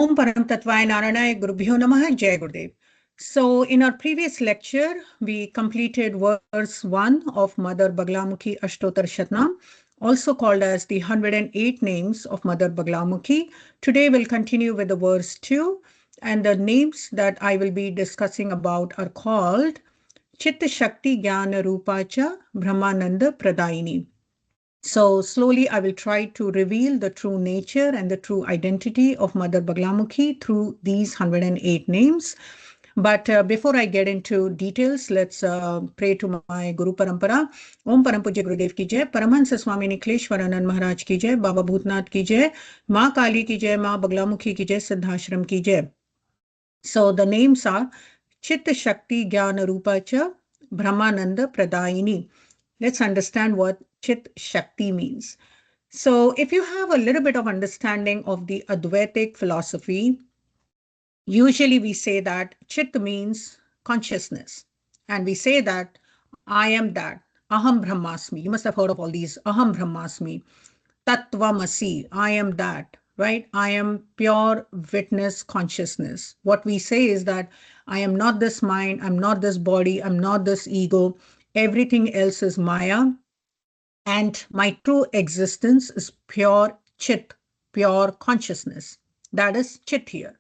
Om Param Tattvaya Narayanaaya Gurubhyo Namaha Jai Gurudev. So in our previous lecture, we completed verse 1 of Mother Baglamukhi Ashtotar Shatnam, also called as the 108 names of Mother Baglamukhi. Today we'll continue with the verse 2, and the names that I will be discussing about are called Chitta Shakti Jnana Rupacha Brahmananda Pradayini. So slowly I will try to reveal the true nature and the true identity of Mother Baglamukhi through these 108 names. But before I get into details, let's pray to my Guru Parampara. Om Param Pujya Gurudev ki jai, Paramahansa Swami Nikhleshwaranand Maharaj ki jai, Baba Bhutnath ki jai, Ma Kali ki jai, Ma Baglamukhi ki jai, Siddhashram ki jai. So the names are Chitta Shakti Jnana Rupa Cha Brahmananda Pradayini. Let's understand what Chit Shakti means. So if you have a little bit of understanding of the Advaitic philosophy, usually we say that Chit means consciousness. And we say that I am that, Aham Brahmasmi. You must have heard of all these, Aham Brahmasmi, Tattvamasi, I am that, right? I am pure witness consciousness. What we say is that I am not this mind, I'm not this body, I'm not this ego. Everything else is Maya. And my true existence is pure Chit, pure consciousness. That is Chit here.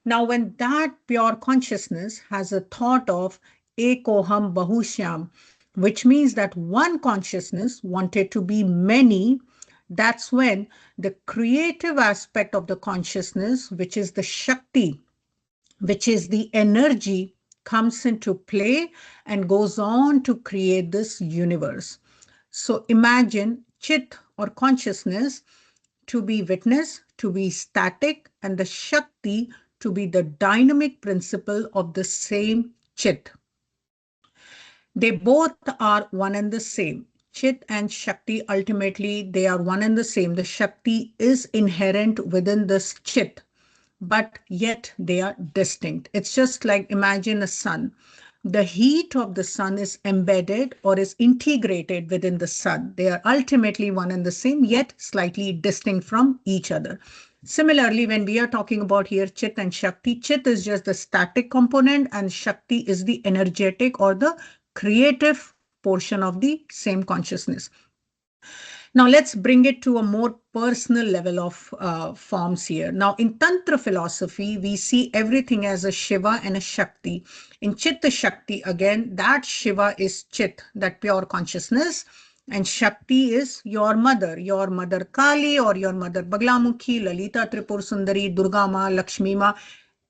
Now, when that pure consciousness has a thought of Ekoham Bahushyam, which means that one consciousness wanted to be many, that's when the creative aspect of the consciousness, which is the Shakti, which is the energy, comes into play and goes on to create this universe. So imagine Chit or consciousness to be witness, to be static, and the Shakti to be the dynamic principle of the same Chit. They both are one and the same. Chit and Shakti, ultimately, they are one and the same. The Shakti is inherent within this Chit, but yet they are distinct. It's just like imagine a sun. The heat of the sun is embedded or is integrated within the sun. They are ultimately one and the same, yet slightly distinct from each other. Similarly, when we are talking about here Chit and Shakti, Chit is just the static component and Shakti is the energetic or the creative portion of the same consciousness. Now let's bring it to a more personal level of forms here. Now in Tantra philosophy, we see everything as a Shiva and a Shakti. In Chitta Shakti, again, that Shiva is Chit, that pure consciousness, and Shakti is your mother Kali or your mother Baglamukhi, Lalita Tripur Sundari, Durga Ma, Lakshmi Ma.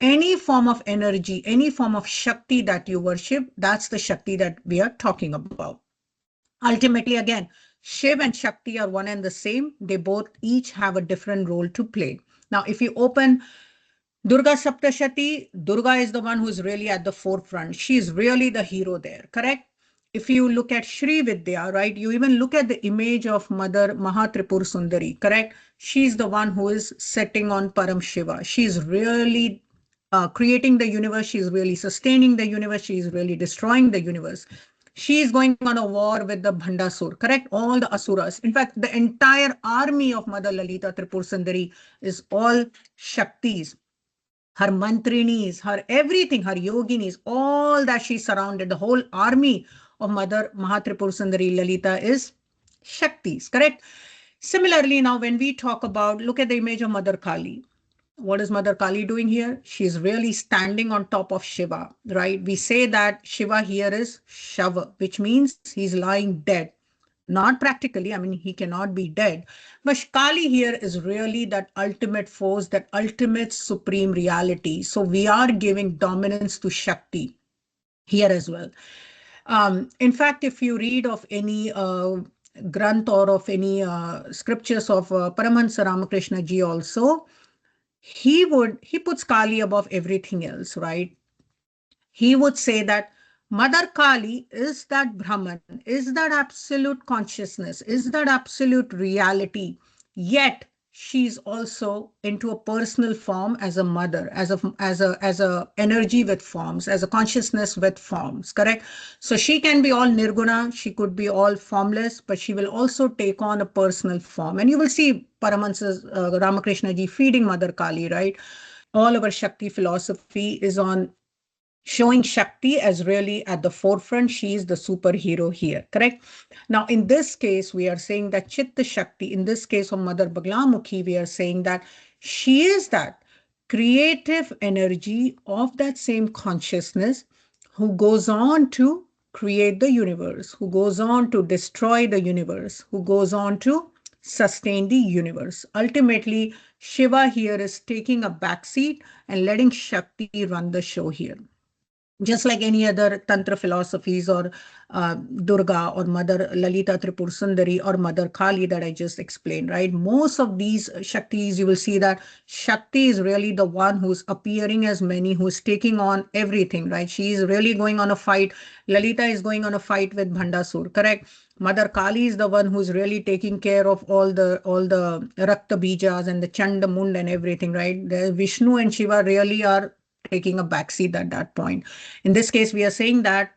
Any form of energy, any form of Shakti that you worship, that's the Shakti that we are talking about. Ultimately, again, Shiv and Shakti are one and the same. They both each have a different role to play. Now, if you open Durga Saptashati, Durga is the one who is really at the forefront. She is really the hero there, correct? If you look at Sri Vidya, right, you even look at the image of Mother Mahatripur Sundari, correct? She's the one who is sitting on Param Shiva. She's really creating the universe. She's really sustaining the universe. She's really destroying the universe. She is going on a war with the Bhandasur, correct? All the Asuras. In fact, the entire army of Mother Lalita Tripur Sundari is all Shaktis. Her mantrinis, her everything, her yoginis, all that she surrounded, the whole army of Mother Mahatripur Sundari Lalita is Shaktis, correct? Similarly, now when we talk about, look at the image of Mother Kali. What is Mother Kali doing here? She's really standing on top of Shiva, right? We say that Shiva here is Shava, which means he's lying dead. Not practically, I mean, he cannot be dead. But Kali here is really that ultimate force, that ultimate supreme reality. So we are giving dominance to Shakti here as well. In fact, if you read of any Granth or of any scriptures of Paramahansa Ramakrishna ji also, he puts Kali above everything else, right? He would say that Mother Kali is that Brahman, is that absolute consciousness, is that absolute reality. Yet she's also into a personal form as a mother, as a energy with forms, as a consciousness with forms, correct? So she can be all nirguna, she could be all formless, but she will also take on a personal form. And you will see Paramahansa Ramakrishna ji feeding Mother Kali, right? All our Shakti philosophy is on showing Shakti as really at the forefront. She is the superhero here, correct? Now, in this case, we are saying that Chitta Shakti, in this case of Mother Baglamukhi, we are saying that she is that creative energy of that same consciousness who goes on to create the universe, who goes on to destroy the universe, who goes on to sustain the universe. Ultimately, Shiva here is taking a backseat and letting Shakti run the show here, just like any other Tantra philosophies, or Durga or Mother Lalita Tripur Sundari or Mother Kali that I just explained, right? Most of these Shaktis, you will see that Shakti is really the one who's appearing as many, who's taking on everything, right? She is really going on a fight. Lalita is going on a fight with Bhandasur, correct? Mother Kali is the one who's really taking care of all the Rakta Bijas and the Chanda Mund and everything, right? The Vishnu and Shiva really are taking a backseat at that point. In this case, we are saying that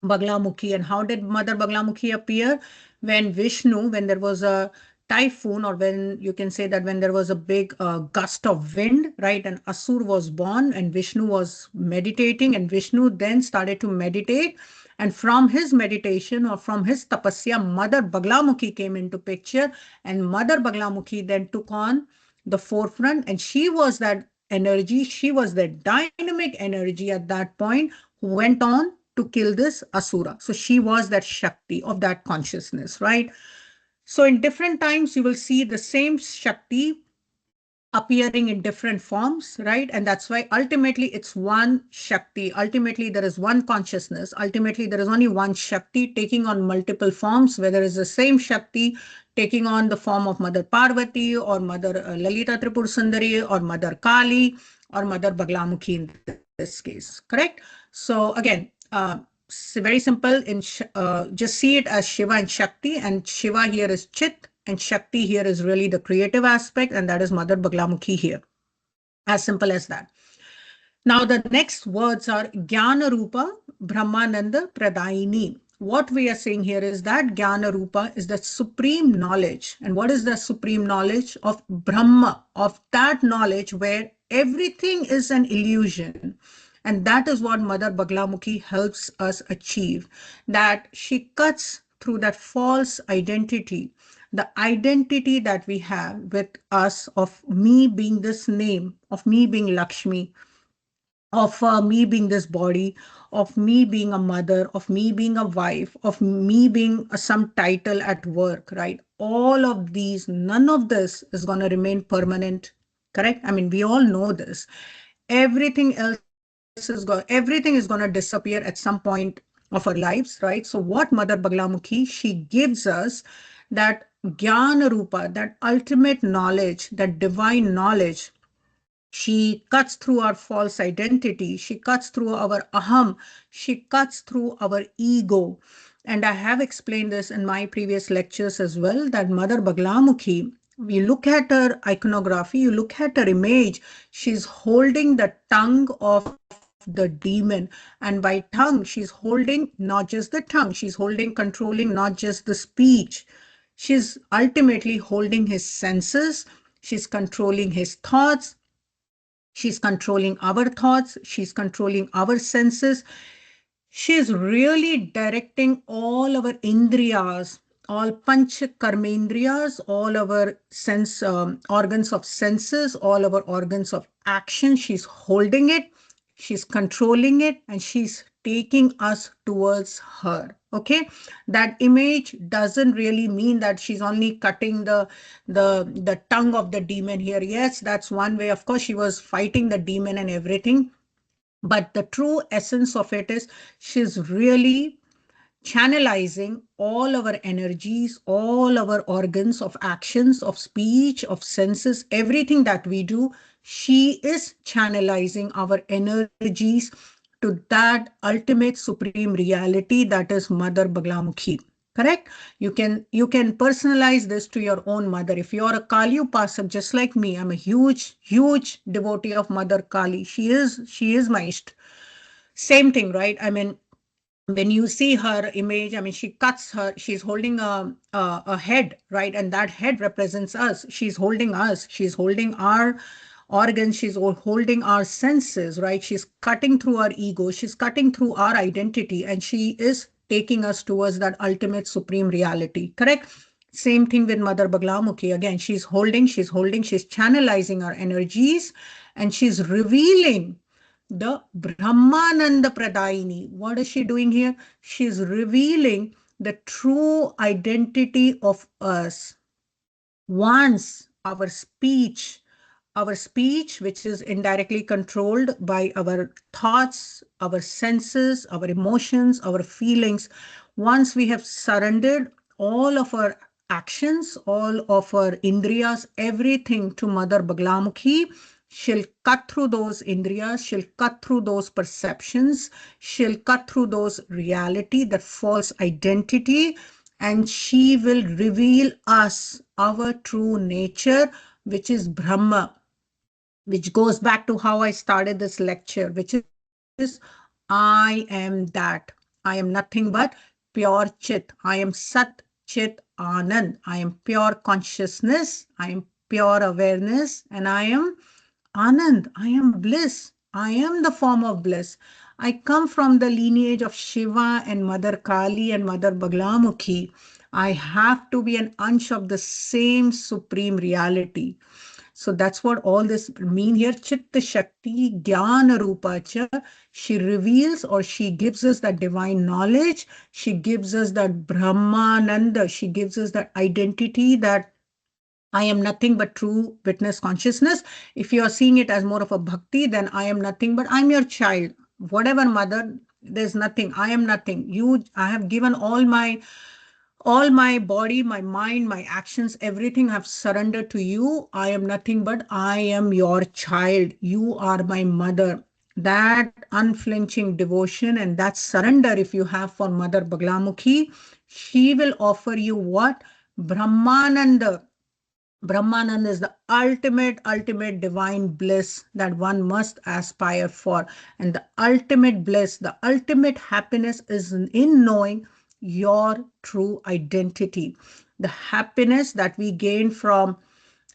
Baglamukhi. And how did Mother Baglamukhi appear? When Vishnu, when there was a typhoon, or when you can say that when there was a big gust of wind, right? And Asur was born, and Vishnu was meditating, and Vishnu then started to meditate. And from his meditation, or from his tapasya, Mother Baglamukhi came into picture, and Mother Baglamukhi then took on the forefront, and she was that energy, she was the dynamic energy at that point who went on to kill this Asura. So she was that Shakti of that consciousness, right? So in different times, you will see the same Shakti appearing in different forms, right? And that's why ultimately it's one Shakti. Ultimately, there is one consciousness. Ultimately, there is only one Shakti taking on multiple forms, whether it's the same Shakti taking on the form of Mother Parvati, or Mother Lalita Tripur Sundari, or Mother Kali, or Mother Baglamukhi in this case, correct? So again, very simple. Just see it as Shiva and Shakti, and Shiva here is Chit, and Shakti here is really the creative aspect, and that is Mother Baglamukhi here. As simple as that. Now, the next words are Jnana Rupa Brahmananda Pradayini. What we are saying here is that Jnana Rupa is the supreme knowledge. And what is the supreme knowledge? Of Brahma, of that knowledge where everything is an illusion. And that is what Mother Baglamukhi helps us achieve, that she cuts through that false identity, the identity that we have with us of me being this name, of me being Lakshmi, of me being this body, of me being a mother, of me being a wife, of me being some title at work, right? All of these, none of this is going to remain permanent, correct? I mean, we all know this. Everything is going to disappear at some point of our lives, right? So what Mother Baglamukhi, she gives us that Jnana Rupa, that ultimate knowledge, that divine knowledge. She cuts through our false identity. She cuts through our aham. She cuts through our ego. And I have explained this in my previous lectures as well, that Mother Baglamukhi, you look at her iconography, you look at her image, she's holding the tongue of the demon. And by tongue, she's holding not just the tongue, she's holding, controlling not just the speech. She's ultimately holding his senses. She's controlling his thoughts. She's controlling our thoughts. She's controlling our senses. She's really directing all our indriyas, all panch karmendriyas, all our sense organs of senses, all our organs of action. She's holding it, she's controlling it, and she's taking us towards her. Okay, that image doesn't really mean that she's only cutting the tongue of the demon here. Yes, that's one way. Of course, she was fighting the demon and everything. But the true essence of it is she's really channelizing all our energies, all our organs of actions, of speech, of senses, everything that we do. She is channelizing our energies to that ultimate supreme reality that is Mother Baglamukhi. Correct? You can personalize this to your own mother. If you're a Kali Upasak, just like me, I'm a huge devotee of Mother Kali. She is my same thing, right? I mean, when you see her image, I mean, she cuts her, she's holding a head, right? And that head represents us. She's holding us. She's holding organs. She's holding our senses, right? She's cutting through our ego. She's cutting through our identity, and she is taking us towards that ultimate supreme reality, correct? Same thing with Mother Baglamukhi. Again, she's channelizing our energies, and she's revealing the Brahmananda Pradayini. What is she doing here? She's revealing the true identity of us. Once our speech, which is indirectly controlled by our thoughts, our senses, our emotions, our feelings, once we have surrendered all of our actions, all of our indriyas, everything to Mother Baglamukhi, she'll cut through those indriyas, she'll cut through those perceptions, she'll cut through those reality, that false identity, and she will reveal us our true nature, which is Brahma, which goes back to how I started this lecture, which is I am that. I am nothing but pure Chit. I am Sat Chit Anand. I am pure consciousness. I am pure awareness. And I am Anand. I am bliss. I am the form of bliss. I come from the lineage of Shiva and Mother Kali and Mother Baglamukhi. I have to be an ansh of the same supreme reality. So that's what all this mean here. Chitta Shakti Jnana Rupa Cha. She reveals, or she gives us that divine knowledge. She gives us that Brahmananda. She gives us that identity that I am nothing but true witness consciousness. If you are seeing it as more of a bhakti, then I am nothing but I'm your child. Whatever mother, there's nothing. I am nothing. I have given all my body, my mind, my actions, everything I've surrendered to you. I am nothing but I am your child. You are my mother. That unflinching devotion and that surrender, if you have for Mother Baglamukhi, she will offer you what? Brahmananda. Brahmananda is the ultimate divine bliss that one must aspire for. And the ultimate bliss, the ultimate happiness is in knowing your true identity. The happiness that we gain from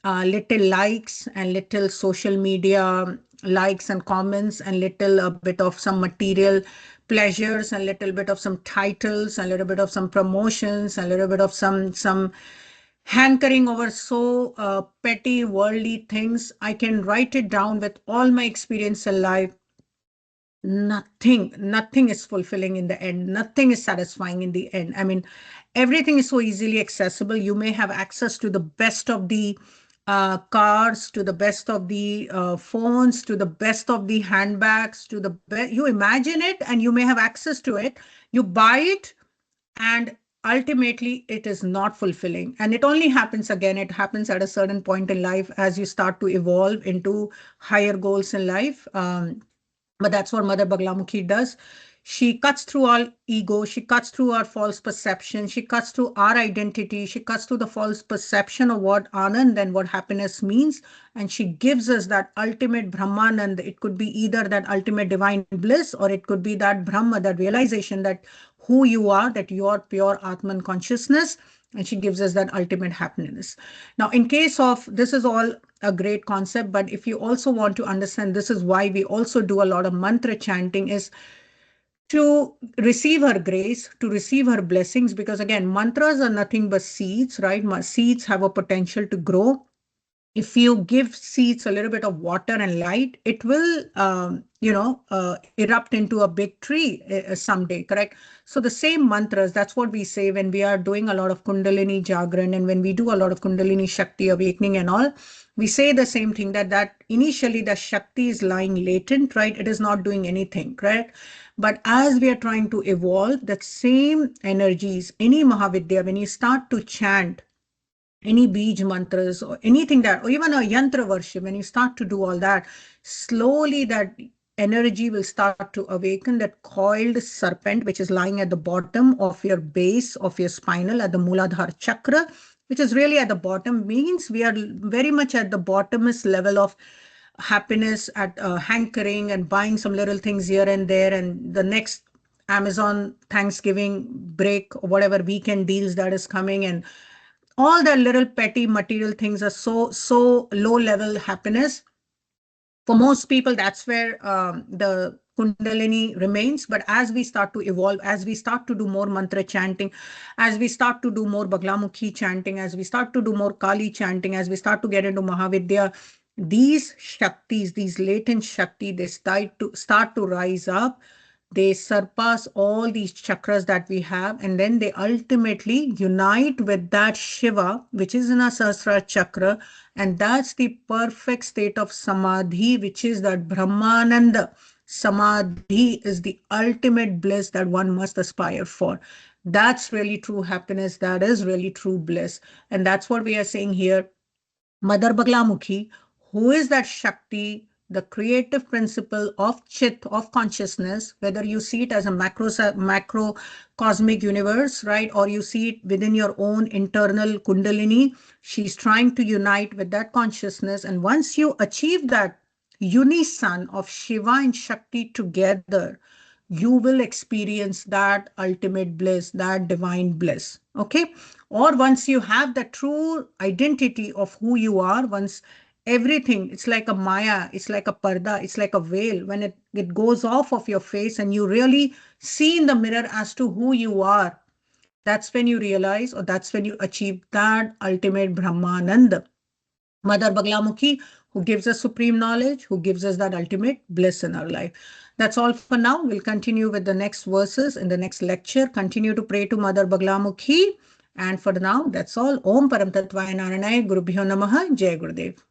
little likes and little social media likes and comments and little a bit of some material pleasures and little bit of some titles and a little bit of some promotions and a little bit of some hankering over so petty worldly things. I can write it down with all my experience in life. Nothing is fulfilling in the end. Nothing is satisfying in the end. I mean, everything is so easily accessible. You may have access to the best of the cars, to the best of the phones, to the best of the handbags, to the best. You imagine it and you may have access to it. You buy it and ultimately it is not fulfilling. And it only happens again, it happens at a certain point in life as you start to evolve into higher goals in life. But that's what Mother Baglamukhi does. She cuts through all ego, she cuts through our false perception, she cuts through our identity, she cuts through the false perception of what Anand and what happiness means, and she gives us that ultimate Brahmanand. It could be either that ultimate divine bliss, or it could be that Brahma, that realization that who you are, that you are pure Atman consciousness, and she gives us that ultimate happiness. Now, in case of, this is all a great concept, but if you also want to understand, this is why we also do a lot of mantra chanting, is to receive her grace, to receive her blessings, because again, mantras are nothing but seeds, right? Seeds have a potential to grow. If you give seeds a little bit of water and light, it will, erupt into a big tree someday, correct? So the same mantras, that's what we say when we are doing a lot of Kundalini Jagran, and when we do a lot of Kundalini Shakti awakening and all, we say the same thing, that initially the Shakti is lying latent, right? It is not doing anything, correct? But as we are trying to evolve, that same energies, any Mahavidya, when you start to chant, any beej mantras or anything that, or even a yantra worship, when you start to do all that, slowly that energy will start to awaken, that coiled serpent, which is lying at the bottom of your base of your spinal at the Muladhara chakra, which is really at the bottom, means we are very much at the bottomest level of happiness, at hankering and buying some little things here and there, and the next Amazon Thanksgiving break or whatever weekend deals that is coming, and all the little petty material things are so low level happiness. For most people, that's where the Kundalini remains. But as we start to evolve, as we start to do more mantra chanting, as we start to do more Baglamukhi chanting, as we start to do more Kali chanting, as we start to get into Mahavidya, these Shaktis, these latent Shakti, they start to rise up. They surpass all these chakras that we have, and then they ultimately unite with that Shiva, which is in our Sahasrara chakra, and that's the perfect state of Samadhi, which is that Brahmananda. Samadhi is the ultimate bliss that one must aspire for. That's really true happiness. That is really true bliss. And that's what we are saying here. Mother Baglamukhi, who is that Shakti, the creative principle of Chit, of consciousness, whether you see it as a macro cosmic universe, right? Or you see it within your own internal Kundalini, she's trying to unite with that consciousness. And once you achieve that unison of Shiva and Shakti together, you will experience that ultimate bliss, that divine bliss. Okay. Or once you have the true identity of who you are, once everything, it's like a maya, it's like a parda, it's like a veil. When it goes off of your face and you really see in the mirror as to who you are, that's when you realize, or that's when you achieve that ultimate Brahmananda. Mother Baglamukhi, who gives us supreme knowledge, who gives us that ultimate bliss in our life. That's all for now. We'll continue with the next verses in the next lecture. Continue to pray to Mother Baglamukhi. And for now, that's all. Om Param Tattvaya Naranaya Gurubhyo Namaha. Jai Gurudev.